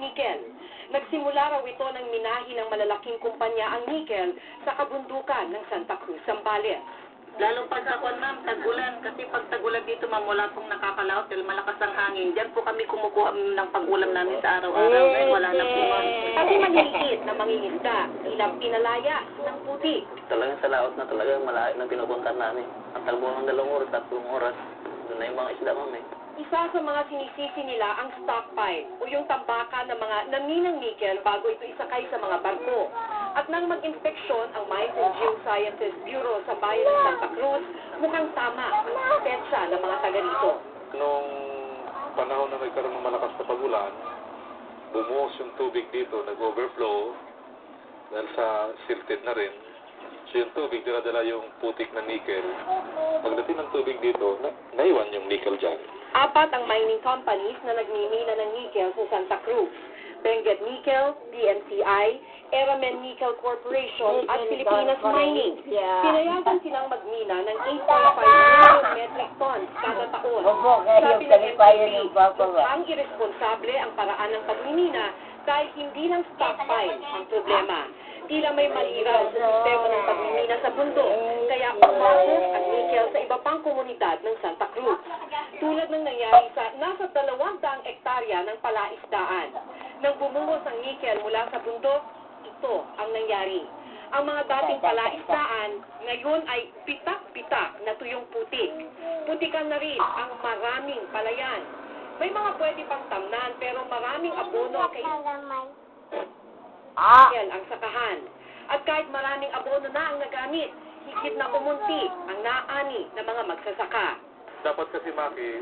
nickel. Nagsimula raw ito ng minahi ng malalaking kumpanya ang nickel sa kabundukan ng Santa Cruz, Zambales. Lalo pag ako, ma'am, tag-ulan. Kasi pag tag-ulan dito, ma'am, wala pong nakakalaot dahil malakas ang hangin. Diyan po kami kumukuha ng pag-ulam namin sa araw-araw. Ngayon, wala na po, ma'am. Kasi maliliit na mangingisda, ilang pinalaya ng puti. Talagang sa laot na talagang malayo na pinupuntahan namin. Ang talbo ng 2 oras, 3 oras. Doon na yung mga isda, ma'am eh. Isa sa mga sinisisi nila ang stockpile o yung tambaka ng mga naninang nickel bago ito isakay sa mga barko. At nang mag-inspeksyon ang Mines and Geosciences Bureau sa bayan ng Santa Cruz, mukhang tama ang suspensa ng mga taga rito. Nung panahon na nagkaroon ng malakas na pagulan, bumuhos yung tubig dito, nag-overflow dahil sa silted na rin. So yung tubig, dinadala yung putik na nickel. Pagdating ng tubig dito, naiwan yung nickel dyan. 4 ang mining companies na nagmimina ng nickel sa Santa Cruz. Benguet Nickel, PNCI, Eramen Nickel Corporation at Pilipinas Mining. Pinayagan silang magmina ng 8.5 million metric tons kada taon. Sabi ng NPP, ang irresponsable ang paraan ng pagmimina dahil hindi lang stockpile ang problema. Tila may mali raw sa sistema ng pagmimina sa bundok, kaya pumasok ang nickel sa iba pang komunidad ng Santa Cruz. Tulad ng nangyari sa nasa 200 hektarya ng palaisdaan. Nang bumuhos ang nickel mula sa bundok, ito ang nangyari. Ang mga dating palaisdaan ngayon ay pitak-pitak na tuyong putik. Putikan na rin ang maraming palayan. May mga pwede pang tamnan pero maraming abono ang nickel ang sakahan. At kahit maraming abono na ang nagamit, higit na kumunti ang naani ng mga magsasaka. Dapat kasi, Maki,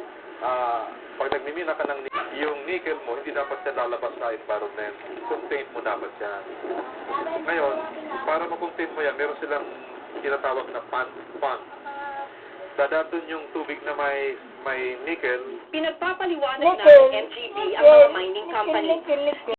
pag nagmimina ka ng yung nickel mo, hindi dapat siya lalabas sa environment. Contain mo dapat yan. Ngayon, para ma-contain mo yan, meron silang tinatawag na pond. Dadaton yung tubig na may nickel. Pinagpapaliwanag ng NGB ang mga mining company.